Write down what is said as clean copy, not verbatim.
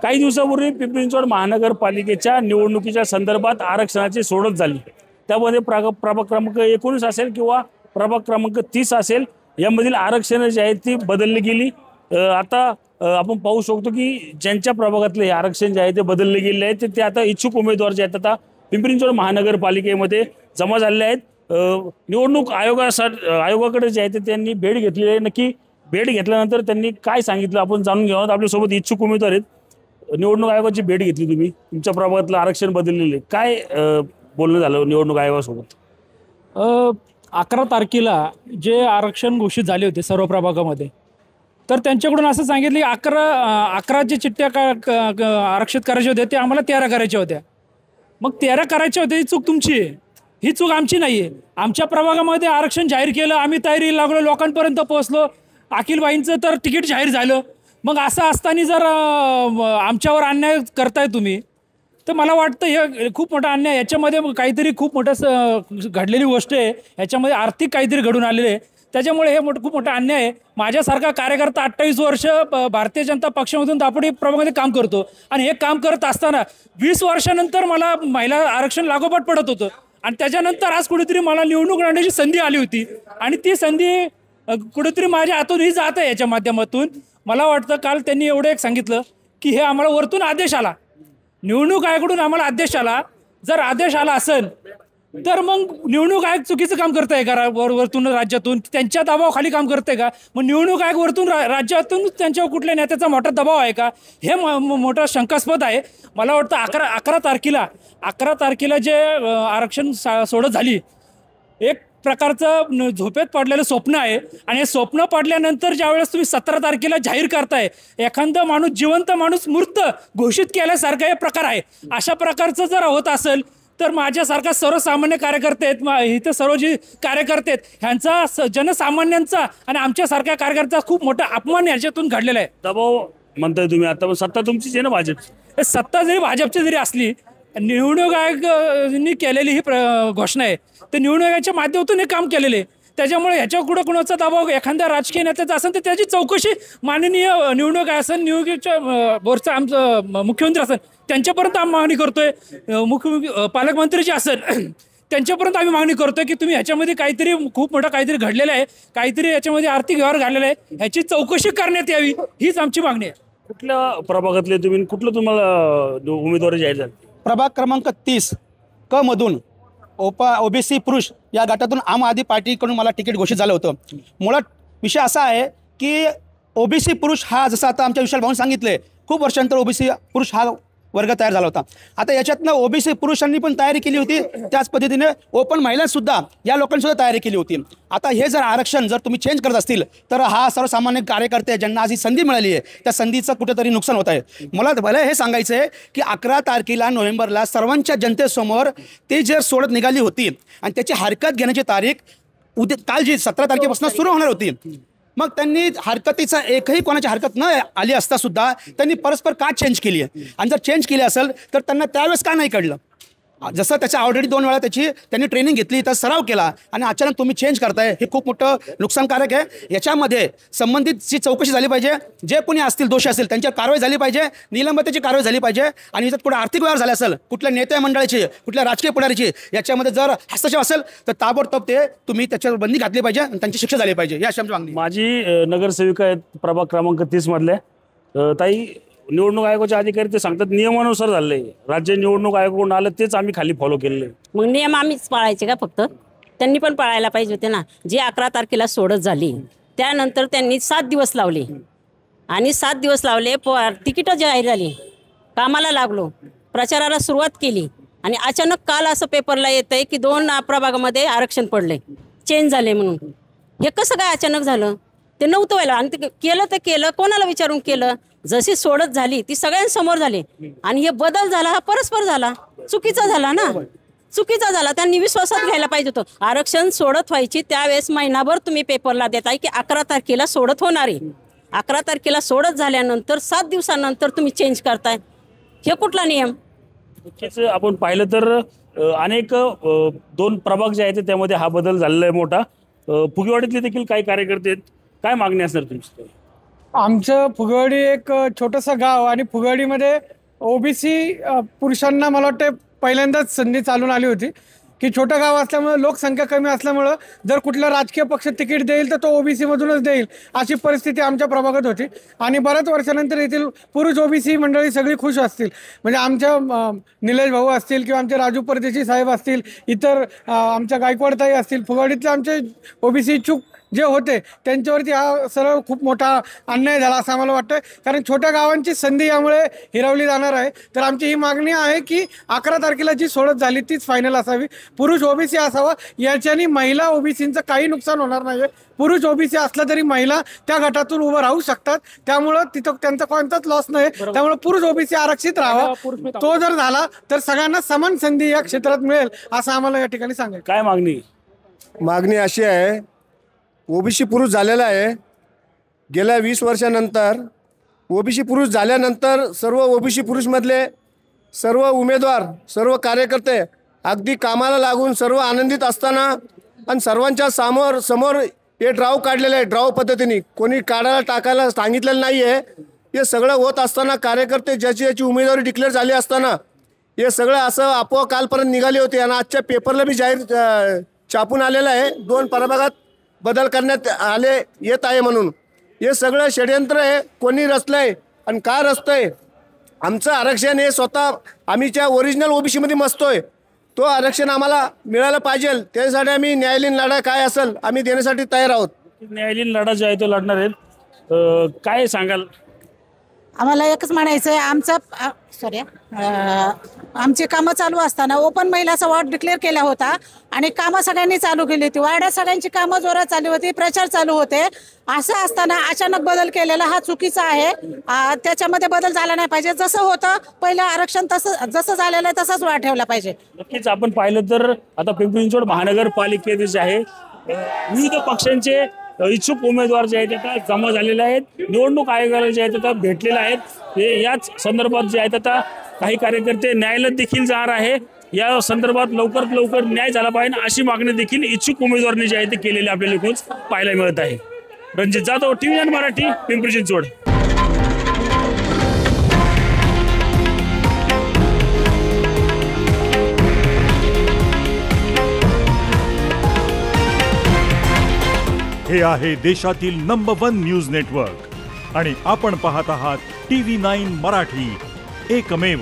काही दिवसापूर्वी पिंपरी चिंचवड महानगरपालिकेच्या निवडणुकीच्या संदर्भात आरक्षणाची सोडत झाली। त्यामध्ये प्रभाग क्रमांक 19 असेल किंवा प्रभाग क्रमांक 30 असेल, यामधील आरक्षण जे आहे ती बदलली गेली। आता आपण पाहू शकतो की ज्यांच्या प्रभागातले हे आरक्षण जे आहे ते बदलले गेले आहे ते आता इच्छुक उमेदवार जे आहेत आता पिंपरी चिंचवड महानगरपालिकेमध्ये जमा झाले आहेत। निवडणूक आयोगाकडे जे आहे ते त्यांनी भेट घेतलेली आहे। नक्की भेट घेतल्यानंतर त्यांनी काय सांगितलं आपण जाणून घेऊ। आपल्यासोबत इच्छुक उमेदवार आहेत। निवडणूक आयोगाची भेट घेतली तुम्ही, तुमच्या प्रभागातलं आरक्षण बदललेले, काय बोलणं झालं निवडणूक आयोगासोबत? 11 तारखेला जे आरक्षण घोषित झाले होते सर्व प्रभागामध्ये, तर त्यांच्याकडून असं सांगितलं की 11 जे चिठ्ठ्या आरक्षित करायचे होते ते आम्हाला 13 करायच्या होत्या। मग 13 करायच्या होत्या, ही चूक तुमची आहे, ही चूक आमची नाही आहे। आमच्या प्रभागामध्ये आरक्षण जाहीर केलं, आम्ही तयारी लागलो, लोकांपर्यंत पोहोचलो, अखिलबाईंचं तर तिकीट जाहीर झालं। मग असं असताना जर आमच्यावर अन्याय करताय तुम्ही, तर मला वाटतं हे खूप मोठा अन्याय। याच्यामध्ये काहीतरी खूप मोठं घडलेली गोष्ट आहे, याच्यामध्ये आर्थिक काहीतरी घडून आलेलं आहे, त्याच्यामुळे हे खूप मोठा अन्याय आहे। माझ्यासारखा कार्यकर्ता 28 वर्ष भारतीय जनता पक्षामधून दापोडी प्रभागामध्ये काम करतो आणि हे काम करत असताना 20 वर्षानंतर मला महिला आरक्षण लागोपाठ पडत होतं आणि त्याच्यानंतर आज कुठेतरी मला निवडणूक लढण्याची संधी आली होती आणि ती संधी कुठेतरी माझ्या हातूनही जात आहे। याच्या माध्यमातून मला वाटतं काल त्यांनी एवढं एक सांगितलं की हे आम्हाला वरतून आदेश आला, निवडणूक आयोगाकडून आम्हाला आदेश आला। जर आदेश आला असेल तर मग निवडणूक आयोग चुकीचं काम करत आहे का? वरतून राज्यातून त्यांच्या दबावाखाली काम करते का? मग निवडणूक आयोग वरतून राज्यातून त्यांच्यावर कुठल्या नेत्याचा मोठा दबाव आहे का? हे मोठं शंकास्पद आहे। मला वाटतं 11 तारखेला जे आरक्षण सोडत झाली, एक प्रकारचं झोपेत पडलेलं स्वप्न आहे आणि हे स्वप्न पडल्यानंतर ज्यावेळेस तुम्ही 17 तारखेला जाहीर करताय, एखादा माणूस जिवंत माणूस मृत घोषित केल्यासारखा हे प्रकार आहे। अशा प्रकारचं जर होत असेल तर माझ्यासारखा सर्वसामान्य कार्यकर्ते आहेत, इथं सर्व जे कार्यकर्ते आहेत ह्यांचा, जनसामान्यांचा आणि आमच्यासारख्या कार्यकर्त्याचा खूप मोठा अपमान याच्यातून घडलेला आहे। दबाव म्हणताय तुम्ही, आता सत्ता तुमचीच आहे ना भाजप? सत्ता जरी भाजपची जरी असली, निवडणूक आयोगाने केलेली ही घोषणा आहे, तर निवडणूक आयोगाच्या माध्यमातून हे काम केलेले आहे। त्याच्यामुळे ह्याच्या कुठं कुणाचा दबाव एखाद्या राजकीय नेत्याचा असेल तर त्याची चौकशी माननीय निवडणूक असेल, निवडणुकीच्या बोर्डचा आमचं मुख्यमंत्री असेल त्यांच्यापर्यंत आम्ही मागणी करतोय, पालकमंत्री जे असेल त्यांच्यापर्यंत आम्ही मागणी करतोय की तुम्ही ह्याच्यामध्ये काहीतरी खूप मोठं काहीतरी घडलेलं आहे, काहीतरी याच्यामध्ये आर्थिक व्यवहार घडलेला आहे, ह्याची चौकशी करण्यात यावी, हीच आमची मागणी आहे। कुठल्या प्रभागातले तुम्ही, कुठलं तुम्हाला उमेदवारी जाहीर झाली? प्रभाग क्रमांक 30 क मधून ओबीसी पुरुष या गटातून आम आदमी पार्टीकडून मला तिकीट घोषित झालं होतं। मुळात विषय असा आहे की ओबीसी पुरुष हा, जसं आता आमच्या विशाल भाऊन सांगितले, खूप वर्षांतर ओबीसी पुरुष हा वर्ग तयार झाला होता। आता याच्यातनं ओबीसी पुरुषांनी पण तयारी केली होती, त्याच पद्धतीने ओपन महिलांसुद्धा, या लोकांसुद्धा तयारी केली होती। आता हे जर आरक्षण जर तुम्ही चेंज करत असतील तर हा सर्वसामान्य कार्यकर्ते ज्यांना आज ही संधी मिळाली आहे त्या संधीचं कुठेतरी नुकसान होत आहे। मला भले हे सांगायचं आहे की 11 तारखेला नोव्हेंबरला सर्वांच्या जनतेसमोर ते जर सोडत निघाली होती आणि त्याची हरकत घेण्याची तारीख काल जी 17 तारखेपासून सुरू होणार होती, मग त्यांनी हरकतीचा एकही कोणाची हरकत न आली असता सुद्धा त्यांनी परस्पर का चेंज केली आहे? आणि जर चेंज केली असेल तर त्यांना त्यावेळेस का नाही कळलं? जसं त्याच्या ऑलरेडी 2 वेळा त्यांनी ट्रेनिंग घेतली, तर सराव केला आणि अचानक तुम्ही चेंज करताय, हे खूप मोठं नुकसानकारक आहे। याच्यामध्ये संबंधितची चौकशी झाली पाहिजे, जे कोणी असतील दोषी असेल त्यांच्यावर कारवाई झाली पाहिजे, निलंबनाची कारवाई झाली पाहिजे आणि याच्यात कुठे आर्थिक व्यवहार झाले असेल, कुठल्या नेते मंडळाची, कुठल्या राजकीय पुढारीची याच्यामध्ये जर हस्तक्षेप असेल तर ताबडतोब ते तुम्ही त्याच्यावर बंदी घातली पाहिजे आणि त्यांची शिक्षा झाली पाहिजे, ही अशी आमची मागणी। माझी नगरसेविका आहेत प्रभाग क्रमांक 30 मधले ताई, निवडणूक आयोगाचे अधिकारी ते सांगतात नियमानुसार झालंय, राज्य निवडणूक आयोगाकडून आलं तेच आम्ही खाली फॉलो केलेलं। मग नियम आम्हीच पाळायचे का? फक्त त्यांनी पण पाळायला पाहिजे होते ना। जी 11 तारखेला सोडत झाली त्यानंतर त्यांनी 7 दिवस लावले आणि 7 दिवस लावले, तिकीटं जाहीर झाली, कामाला लागलो, प्रचाराला सुरुवात केली आणि अचानक काल असं पेपरला येत आहे की 2 प्रभागामध्ये आरक्षण पडले, चेंज झाले म्हणून। हे कसं काय अचानक झालं? ते नव्हतं व्हायला आणि ते केलं तर केलं कोणाला विचारून केलं? जशी सोडत झाली ती सगळ्यांसमोर झाली आणि हे बदल झाला हा परस्पर झाला, चुकीचा झाला ना, चुकीचा झाला। त्यांनी विश्वासात घ्यायला पाहिजे होतं। आरक्षण सोडत व्हायची त्यावेळेस महिनाभर तुम्ही पेपरला देताय की 11 तारखेला सोडत होणार आहे, 11 तारखेला सोडत झाल्यानंतर 7 दिवसानंतर तुम्ही चेंज करताय, हे कुठला नियम? आपण पाहिलं तर अनेक 2 प्रभाग जे आहेत त्यामध्ये हा बदल झालेला आहे मोठा। फुगेवाडीतले देखील काही कार्यकर्ते आहेत, काय मागणी असणार तुमची? आमचं फुगवडी एक छोटंसं गाव आणि फुगवडीमध्ये ओबीसी पुरुषांना मला वाटतं पहिल्यांदाच संधी चालून आली होती की छोटं गाव असल्यामुळं लोकसंख्या कमी असल्यामुळं जर कुठला राजकीय पक्ष तिकीट देईल तर तो ओबीसीमधूनच देईल अशी परिस्थिती आमच्या प्रभागात होती. आणि बऱ्याच वर्षानंतर येथील पुरुष ओबीसी मंडळी सगळी खुश असतील. म्हणजे आमच्या निलेश भाऊ असतील किंवा आमचे राजू परदेशी साहेब असतील, इतर आमच्या गायकवाडताई असतील, फुगवडीतले आमचे ओबीसी इच्छुक जे होते त्यांच्यावरती हा सर्व खूप मोठा अन्याय झाला असं आम्हाला वाटतं. कारण छोट्या गावांची संधी यामुळे हिरावली जाणार आहे. तर आमची ही मागणी आहे की 11 तारखेला जी सोडत झाली तीच फायनल असावी. पुरुष ओबीसी असावा, याच्याने महिला ओबीसींचं काही नुकसान होणार नाही. पुरुष ओबीसी असला तरी महिला त्या गटातून उभं राहू शकतात, त्यामुळं तिथं त्यांचा कोणताच लॉस नाही. त्यामुळे पुरुष ओबीसी आरक्षित राहावा. तो जर झाला तर सगळ्यांना समान संधी या क्षेत्रात मिळेल असं आम्हाला या ठिकाणी सांगायचं. काय मागणी अशी आहे, ओबीसी पुरुष झालेला आहे. गेल्या 20 वर्षानंतर ओबीसी पुरुष झाल्यानंतर सर्व ओबीसी पुरुषमधले सर्व उमेदवार, सर्व कार्यकर्ते अगदी कामाला लागून सर्व आनंदित असताना आणि सर्वांच्या समोर हे ड्राव काढलेलं आहे. ड्राव पद्धतीने कोणी काढायला टाकायला सांगितलेलं नाही आहे. हे सगळं होत असताना कार्यकर्ते ज्याची उमेदवारी डिक्लेअर झाली असताना हे सगळं असं आपोआप कालपर्यंत निघाले होते. आणि आजच्या पेपरला बी जाहीर छापून आलेलं आहे 2 प्रभागात बदल करण्यात येत आहे म्हणून. हे सगळं षडयंत्र आहे. कोणी रचलंय आणि का रचतंय? आमचं आरक्षण हे स्वतः आम्ही ज्या ओरिजिनल ओबीसीमध्ये मस्तोय, तो आरक्षण आम्हाला मिळालं पाहिजे. त्यासाठी आम्ही न्यायालयीन लढा काय असेल आम्ही देण्यासाठी तयार आहोत. न्यायालयीन लढा जो आहे तो लढणार आहेत. काय सांगाल? आम्हाला एकच म्हणायचं आहे, आमची कामं चालू असताना ओपन महिलाचा वॉर्ड डिक्लेअर केला होता आणि कामं सगळ्यांनी चालू केली होती. वार्डात सगळ्यांची कामं जोरात चालू होती, प्रचार चालू होते. असं असताना अचानक बदल केलेला हा चुकीचा आहे. त्याच्यामध्ये बदल झाला नाही पाहिजे. जसं होतं पहिलं आरक्षण तसं जसं झालेलं आहे तसंच वाढ ठेवला पाहिजे. नक्कीच आपण पाहिलं तर आता पिंपरी चिंचवड महानगरपालिकेत जे आहे विविध पक्षांचे इच्छुक उमेदवार जे आहेत आता जमा झालेले आहेत. निवडणूक आयोगाला जे आहेत आता भेटलेले आहेत. हे याच संदर्भात जे आहेत आता काही कार्यकर्ते न्यायालयात देखील जाणार आहे. या संदर्भात लवकरात लवकर न्याय झाला पाहिजे अशी मागणी देखील इच्छुक उमेदवारांनी जे आहे ते केलेली आपल्याला इथूनच पाहायला मिळत आहे. रणजित जाधव, TV9 मराठी, पिंपरी चिंचवड. हे आहे देशातील नंबर 1 न्यूज नेटवर्क आणि आपण पाहत आहात TV9 मराठी, एकमेव.